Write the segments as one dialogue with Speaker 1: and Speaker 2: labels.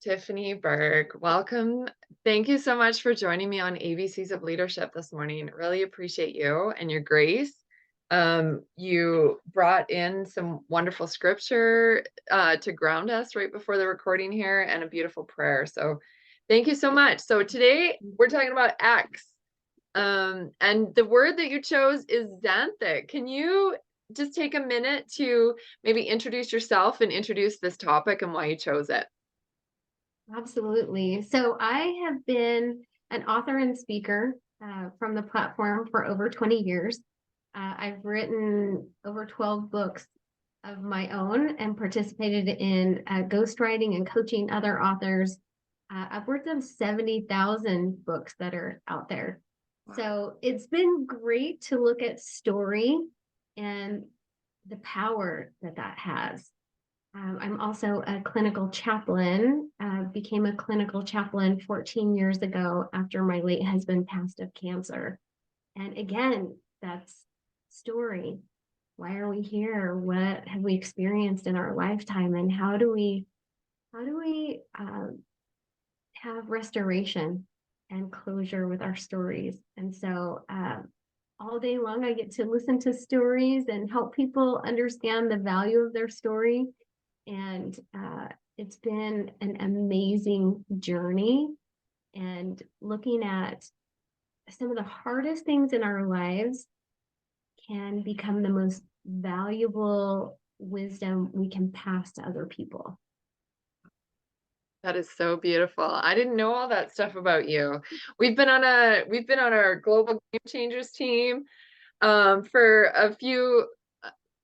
Speaker 1: Tiffany Berg. Welcome. Thank you so much for joining me on ABCs of Leadership this morning. Really appreciate you and your grace. You brought in some wonderful scripture to ground us right before the recording here and a beautiful prayer. So thank you so much. So today we're talking about X. And the word that you chose is xanthic. Can you just take a minute to maybe introduce yourself and introduce this topic and why you chose it?
Speaker 2: Absolutely. So I have been an author and speaker from the platform for over 20 years. I've written over 12 books of my own and participated in ghostwriting and coaching other authors. Upwards of 70,000 books that are out there.
Speaker 1: Wow.
Speaker 2: So it's been great to look at story and the power that that has. I'm also a clinical chaplain, became a clinical chaplain 14 years ago after my late husband passed of cancer. And again, that's story. Why are we here? What have we experienced in our lifetime? And how do we have restoration and closure with our stories? And so all day long, I get to listen to stories and help people understand the value of their story. And it's been an amazing journey, and looking at some of the hardest things in our lives can become the most valuable wisdom we can pass to other people.
Speaker 1: That is so beautiful. I didn't know all that stuff about you. We've been on our global game changers team for a few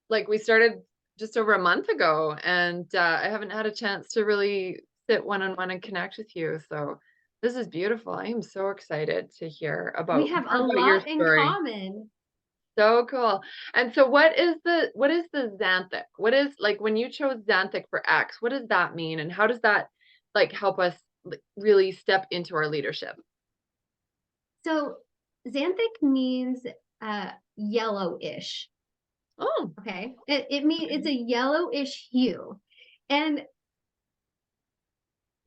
Speaker 1: like we started just over a month ago, and I haven't had a chance to really sit one on one and connect with you. So this is beautiful. I am so excited to hear
Speaker 2: We
Speaker 1: about
Speaker 2: have
Speaker 1: more
Speaker 2: a
Speaker 1: about your
Speaker 2: lot in
Speaker 1: story.
Speaker 2: common.
Speaker 1: So cool. And so what is the xanthic? What is like when you chose xanthic for X, what does that mean? And how does that like help us like, really step into our leadership?
Speaker 2: So, xanthic means yellowish.
Speaker 1: Oh,
Speaker 2: Okay, it means it's
Speaker 1: okay.
Speaker 2: a yellowish hue, and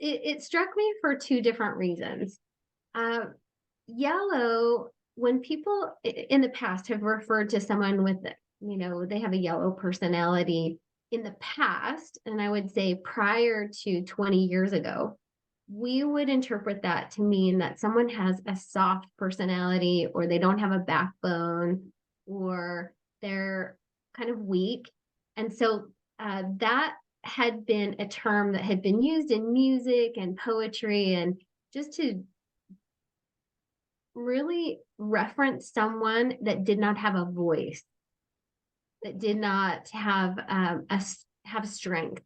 Speaker 2: it struck me for two different reasons. Uh, Yellow, when people in the past have referred to someone with, they have a yellow personality in the past, and I would say prior to 20 years ago, we would interpret that to mean that someone has a soft personality, or they don't have a backbone, or they're kind of weak. And so that had been a term that had been used in music and poetry, and just to really reference someone that did not have a voice, that did not have have strength.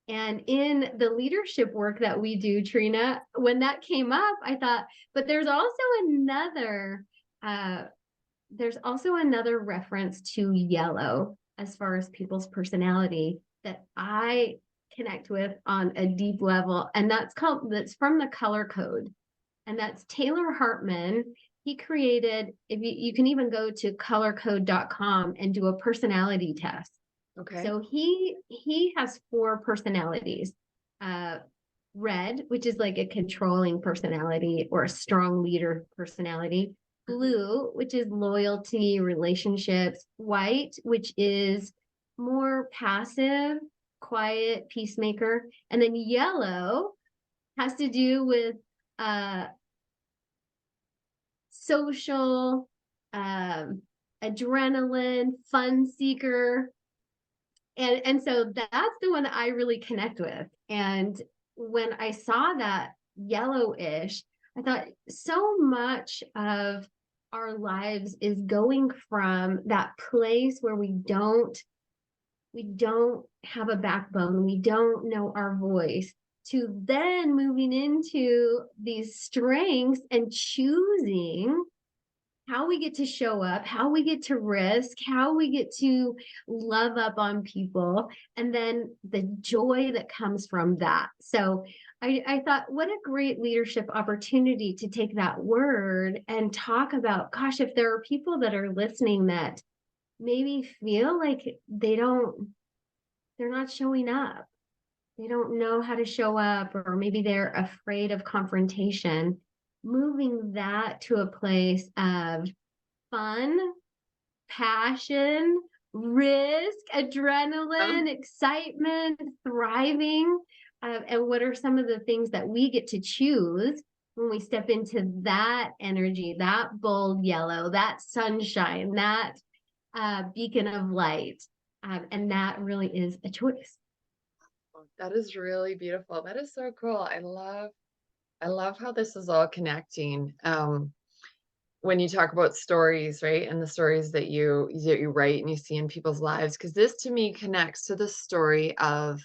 Speaker 2: And in the leadership work that we do, Trina, when that came up, I thought, but another uh, there's also another reference to yellow as far as people's personality that I connect with on a deep level, and that's from the color code, and that's Taylor Hartman. He created, if you can even go to colorcode.com and do a personality test.
Speaker 1: Okay.
Speaker 2: So he has four personalities. Uh, red, which is like a controlling personality or a strong leader personality.
Speaker 1: Mhm.
Speaker 2: Blue, which is loyalty, relationships. White, which is more passive, quiet, peacemaker. And then yellow has to do with uh, social, um, adrenaline, fun seeker. And so that's the one that I really connect with. And when I saw that yellowish, I thought so much of our lives is going from that place where we don't have a backbone, we don't know our voice, to then moving into these strengths and choosing how we get to show up, how we get to risk, how we get to love up on people, and then the joy that comes from that. So I thought, what a great leadership opportunity to take that word and talk about, gosh, if there are people that are listening that maybe feel like they're not showing up, they don't know how to show up, or maybe they're afraid of confrontation, moving that to a place of fun, passion, risk,
Speaker 1: Um,
Speaker 2: adrenaline, excitement, thriving. And what are some of the things that we get to choose when we step into that energy, that bold yellow, that sunshine, that beacon of light? And that really is a choice.
Speaker 1: that is really beautiful. That is so cool. I love how this is all connecting. When you talk about stories, right? And the stories that you write and you see in people's lives, because this to me connects to the story of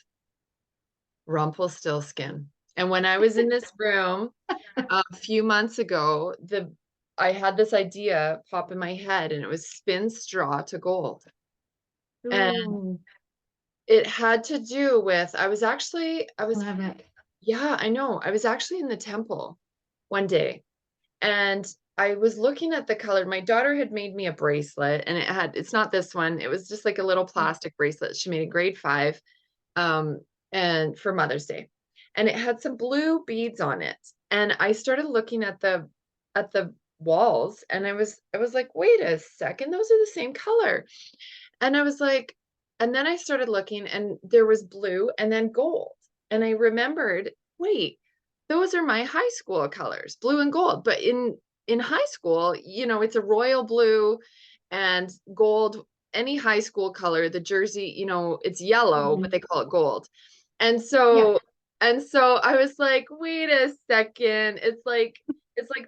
Speaker 1: Rumpelstiltskin. And when I was in this room a few months ago, the I had this idea pop in my head, and it was spin straw to gold. And
Speaker 2: Ooh,
Speaker 1: it had to do with I
Speaker 2: I
Speaker 1: was
Speaker 2: love it.
Speaker 1: yeah, I know. I was actually in the temple one day, and I was looking at the color. My daughter had made me a bracelet, and it's not this one. It was just like a little plastic bracelet. She made a grade 5, um, and for Mother's Day. And it had some blue beads on it. And I started looking at the walls, and I was like, wait a second, those are the same color. And I was like, and then I started looking, and there was blue and then gold. And I remembered, wait, those are my high school colors, blue and gold. But in high school, you know, it's a royal blue and gold, any high school color, the jersey, you know, it's yellow, but
Speaker 2: Mhm.
Speaker 1: they call it gold. And
Speaker 2: Yeah.
Speaker 1: so and so I was like, wait a second. It's like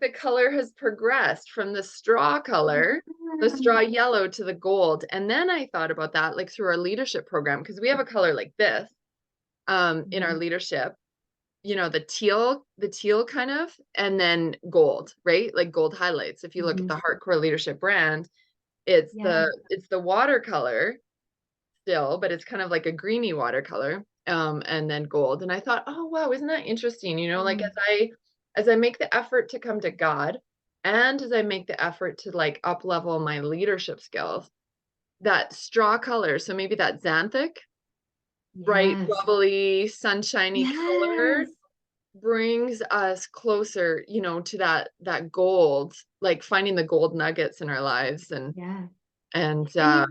Speaker 1: the color has progressed from the straw color, the straw
Speaker 2: Mm.
Speaker 1: yellow, to the gold. And then I thought about that like through our leadership program, because we have a color like this in our
Speaker 2: Mhm.
Speaker 1: leadership, you know, the teal kind of, and then gold, right? Like gold highlights. If you look at the
Speaker 2: Mhm.
Speaker 1: HeartCore leadership brand,
Speaker 2: Yeah.
Speaker 1: it's the watercolor still, but it's kind of like a greeny watercolor, and then gold. And I thought, oh wow, isn't that interesting? You know, like
Speaker 2: Mm.
Speaker 1: as I make the effort to come to God, and as I make the effort to like up level my leadership skills, that straw color, so maybe that xanthic, bright,
Speaker 2: Yes.
Speaker 1: bubbly, sunshiny color
Speaker 2: Yes.
Speaker 1: brings us closer, you know, to that gold, like finding the gold nuggets in our lives.
Speaker 2: Yeah.
Speaker 1: And
Speaker 2: And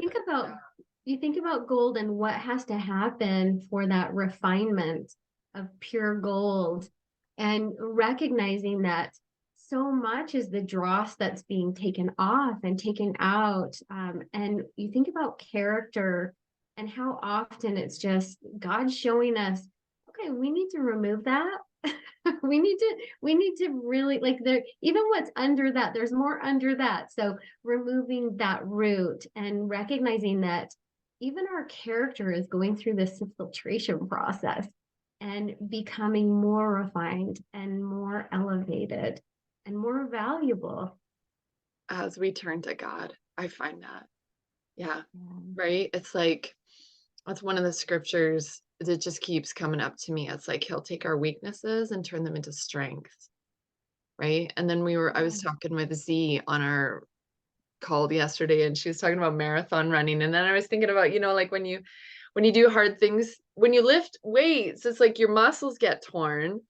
Speaker 2: you think about gold and what has to happen for that refinement of pure gold, and recognizing that so much is the dross that's being taken off and taken out. And you think about character and how often it's just God showing us, okay, we need to remove that. We need to really, like, there, even what's under that, there's more under that. So removing that root and recognizing that even our character is going through this filtration process and becoming more refined and more elevated and more valuable.
Speaker 1: as we turn to God, I find that, yeah,
Speaker 2: Yeah.
Speaker 1: right? It's like that's one of the scriptures that just keeps coming up to me. It's like he'll take our weaknesses and turn them into strengths, right? And then I was talking with Z on our call yesterday, and she was talking about marathon running. And then I was thinking about, you know, like when you do hard things, when you lift weights, it's like your muscles get torn,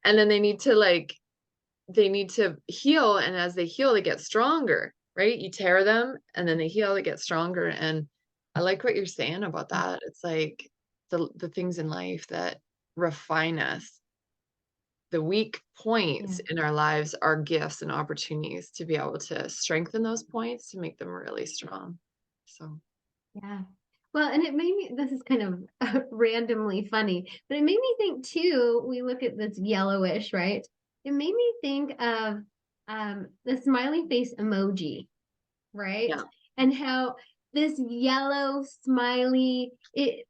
Speaker 1: and then they need to heal. And as they heal, they get stronger, right? You tear them and then they heal, they get stronger. And I like what you're saying about that. It's like the things in life that refine us, the weak
Speaker 2: Yeah.
Speaker 1: points in our lives are gifts and opportunities to be able to strengthen those points to make them really strong. So
Speaker 2: Yeah. Well, and it made me, this is kind of randomly funny, but it made me think too, we look at this yellowish, right? It made me think of the smiley face emoji, right?
Speaker 1: yeah,
Speaker 2: And how this yellow smiley, it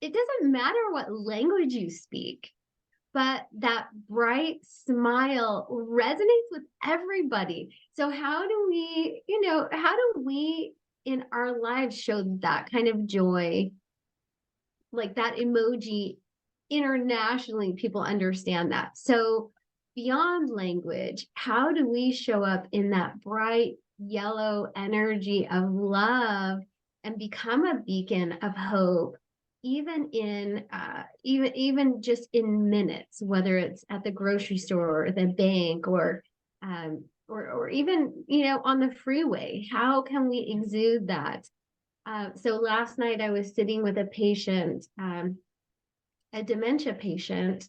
Speaker 2: doesn't matter what language you speak, but that bright smile resonates with everybody. So how do we, how do we in our lives show that kind of joy, like that emoji internationally, people understand that. So beyond language, how do we show up in that bright yellow energy of love and become a beacon of hope, even just in minutes, whether it's at the grocery store or the bank or even, on the freeway, how can we exude that? So last night I was sitting with a patient, a dementia patient,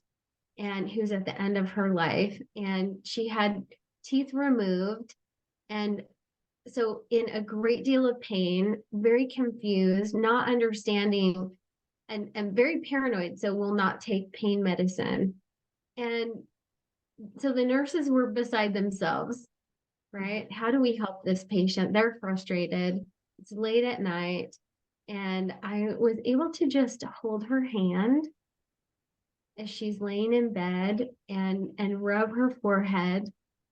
Speaker 2: and who's at the end of her life, and she had teeth removed, and so in a great deal of pain, very confused, not understanding, and very paranoid, so will not take pain medicine. And so the nurses were beside themselves, right? How do we help this patient? They're frustrated. It's late at night. And I was able to just hold her hand as she's laying in bed and rub her forehead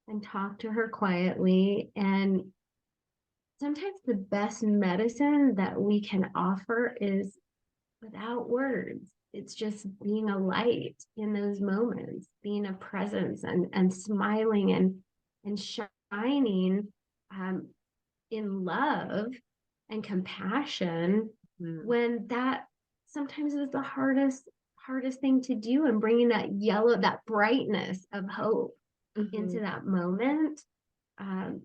Speaker 2: and talk to her quietly. And sometimes the best medicine that we can offer is without words. It's just being a light in those moments, being a presence and smiling and shining in love and compassion, when that sometimes is the hardest thing to do, and bringing that yellow, that brightness of hope into that moment. And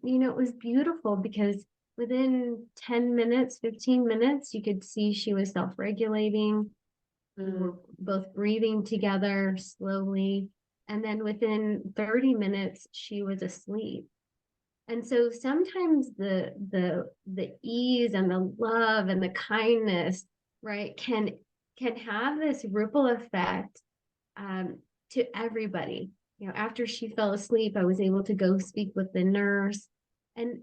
Speaker 2: it was beautiful because within 10 minutes, 15 minutes, you could see she was self-regulating. We were both breathing together slowly. And then within 30 minutes, she was asleep. And so sometimes the ease and the love and the kindness, right, can have this ripple effect to everybody. After she fell asleep, I was able to go speak with the nurse, and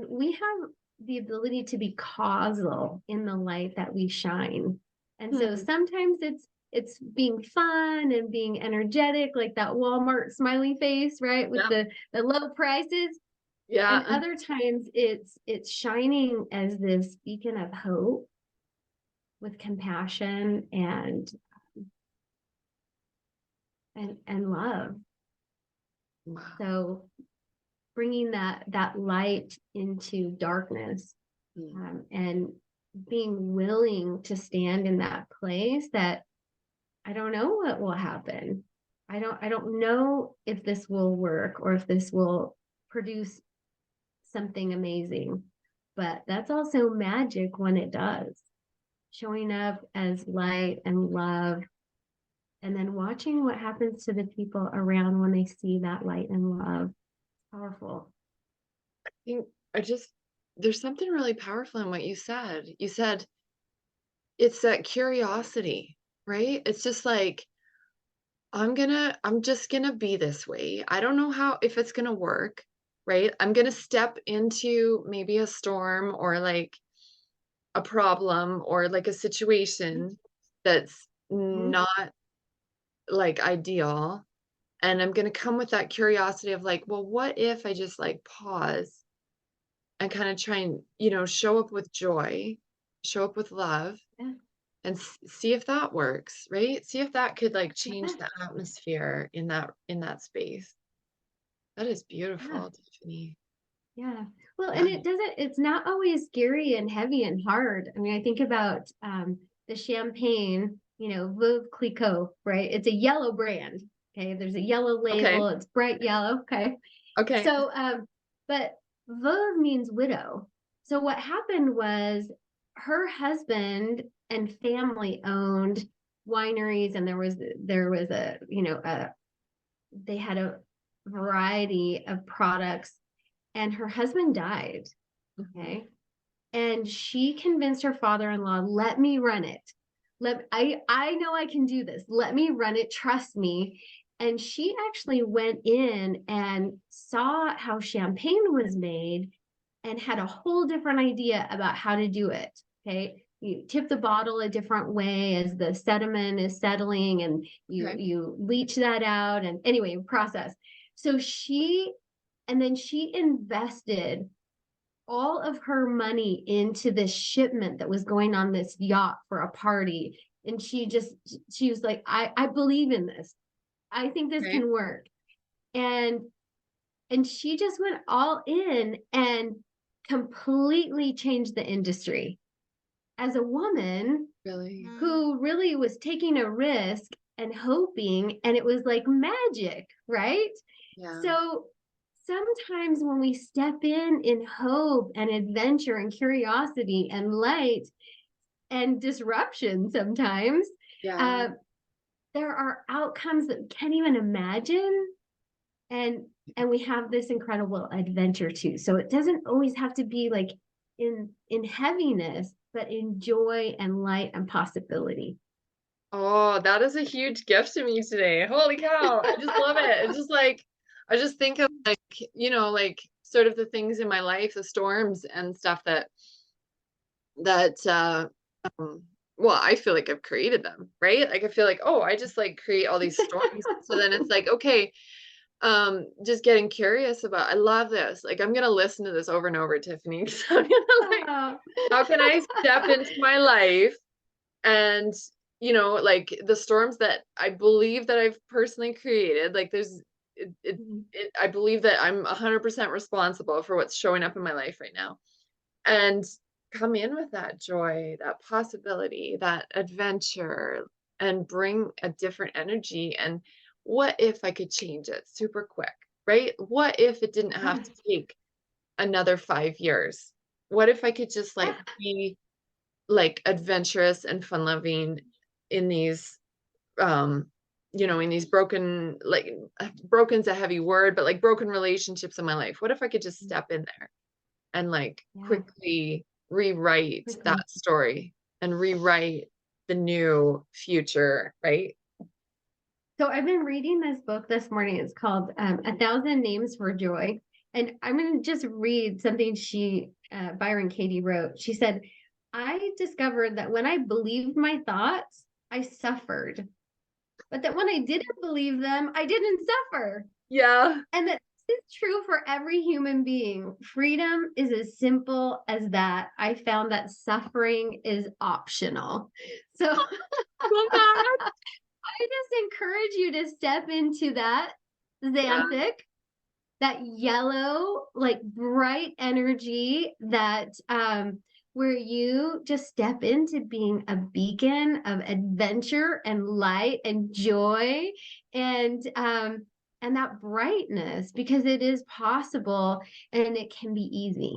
Speaker 2: we have the ability to be causal in the light that we shine. And so sometimes it's being fun and being energetic, like that Walmart smiley face, right, with the low prices.
Speaker 1: Yeah.
Speaker 2: And other times it's shining as this beacon of hope with compassion and love.
Speaker 1: Wow.
Speaker 2: So bringing that light into darkness, and being willing to stand in that place that I don't know what will happen. I don't know if this will work or if this will produce something amazing, but that's also magic when it does. Showing up as light and love, and then watching what happens to the people around when they see that light and love. Powerful.
Speaker 1: I think there's something really powerful in what you said. You said it's that curiosity, right? It's just like, I'm just gonna be this way. I don't know if it's gonna work, right? I'm gonna step into maybe a storm or like a problem or like a situation that's not like ideal. And I'm gonna come with that curiosity of like, well, what if I just like pause and kind of try and, show up with joy, show up with love,
Speaker 2: Yeah.
Speaker 1: and see if that works, right? See if that could like change
Speaker 2: Yeah.
Speaker 1: the atmosphere in that space. That is
Speaker 2: Yeah.
Speaker 1: beautiful, Tiffany.
Speaker 2: Yeah. Well,
Speaker 1: Yeah.
Speaker 2: and it's not always scary and heavy and hard. I mean, I think about the champagne, Veuve Clicquot, right? It's a yellow brand. Okay. There's a yellow
Speaker 1: Okay.
Speaker 2: label. It's bright yellow. Okay.
Speaker 1: Okay.
Speaker 2: So, but Veuve means widow. So what happened was her husband and family owned wineries, and there was they had a variety of products, and her husband died. Okay. And she convinced her father-in-law, let me run it. I know I can do this. Let me run it. Trust me. And she actually went in and saw how champagne was made and had a whole different idea about how to do it. Okay. You tip the bottle a different way as the sediment is settling, and you leach that out. And anyway, process. So then she invested all of her money into this shipment that was going on this yacht for a party. And she was like, I believe in this. I think this can work. And she just went all in and completely changed the industry. As a woman,
Speaker 1: Really?
Speaker 2: who really was taking a risk and hoping, and it was like magic, right?
Speaker 1: Yeah.
Speaker 2: So sometimes when we step in hope and adventure and curiosity and light and disruption, sometimes
Speaker 1: Yeah.
Speaker 2: uh, there are outcomes that we can't even imagine, and we have this incredible adventure too. So it doesn't always have to be like in heaviness, but in joy and light and possibility.
Speaker 1: Oh, that is a huge gift to me today. Holy cow. I just love it. It's just like, I just think of like, like sort of the things in my life, the storms and stuff that um well, I feel like I've created them, right? Like I feel like, oh, I just like create all these storms. So then it's like, okay, just getting curious about, I love this. Like I'm gonna listen to this over and over, Tiffany, 'cause I'm gonna like,
Speaker 2: Oh,
Speaker 1: how can I step into my life and like the storms that I believe that I've personally created, like there's I believe that I'm 100% responsible for what's showing up in my life right now. And come in with that joy, that possibility, that adventure, and bring a different energy. And what if I could change it super quick, right? What if it didn't have
Speaker 2: yeah.
Speaker 1: to take another 5 years? What if I could just like be like adventurous and fun loving in these um in these broken, like broken's a heavy word, but like broken relationships in my life. What if I could just step in there and like
Speaker 2: Yeah,
Speaker 1: quickly rewrite
Speaker 2: quickly.
Speaker 1: that story and rewrite the new future, right?
Speaker 2: So I've been reading this book this morning. It's called A Thousand Names for Joy. And I'm going to just read something Byron Katie wrote. She said, I discovered that when I believed my thoughts, I suffered. But that when I didn't believe them, I didn't suffer.
Speaker 1: Yeah.
Speaker 2: And that this is true for every human being. Freedom is as simple as that. I found that suffering is optional. So
Speaker 1: Love that.
Speaker 2: I just encourage you to step into that
Speaker 1: Yeah.
Speaker 2: Xanthic, that yellow, like bright energy that where you just step into being a beacon of adventure and light and joy and that brightness, because it is possible and it can be easy.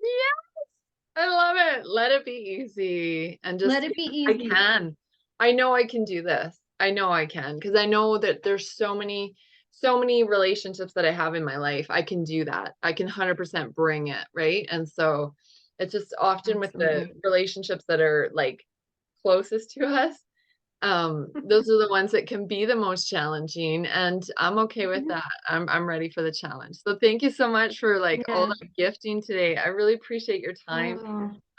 Speaker 1: Yeah. I love it. Let it be easy and just,
Speaker 2: Let it be
Speaker 1: I
Speaker 2: easy.
Speaker 1: can. I know I can do this. I know I can because I know that there's so many relationships that I have in my life. I can do that. I can 100% bring it, right? And so it's just often with the
Speaker 2: Absolutely.
Speaker 1: relationships that are like closest to us, those are the ones that can be the most challenging, and I'm okay with
Speaker 2: Yeah.
Speaker 1: that. I'm ready for the challenge. So thank you so much for like all
Speaker 2: Yeah.
Speaker 1: that gifting today. I really appreciate your time,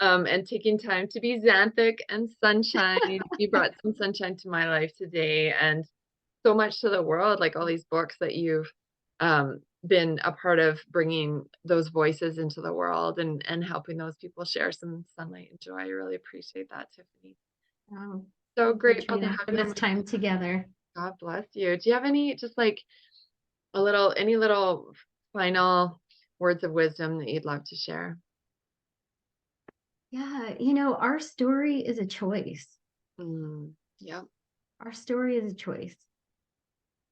Speaker 2: Oh,
Speaker 1: and taking time to be Xanthic and sunshine. You brought some sunshine to my life today and so much to the world, like all these books that you've been a part of bringing those voices into the world and helping those people share some sunlight and joy. I really appreciate that, Tiffany.
Speaker 2: oh.
Speaker 1: So
Speaker 2: Thank you,
Speaker 1: grateful to
Speaker 2: Trina,
Speaker 1: have
Speaker 2: for
Speaker 1: you on
Speaker 2: this
Speaker 1: my.
Speaker 2: time together.
Speaker 1: God bless you. Do you have any just like any little final words of wisdom that you'd love to share?
Speaker 2: Yeah, our story is a choice.
Speaker 1: Yeah,
Speaker 2: Our story is a choice.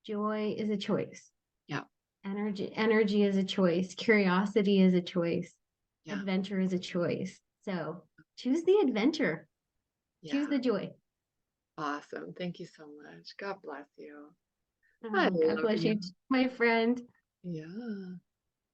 Speaker 2: Joy is a choice.
Speaker 1: yeah,
Speaker 2: Energy is a choice. Curiosity is a choice.
Speaker 1: yeah,
Speaker 2: Adventure is a choice. So choose the adventure. Choose
Speaker 1: yeah.
Speaker 2: the joy.
Speaker 1: Awesome. Thank you so much. God bless you. I
Speaker 2: Oh, God
Speaker 1: love
Speaker 2: bless
Speaker 1: you.
Speaker 2: you, my friend.
Speaker 1: Yeah.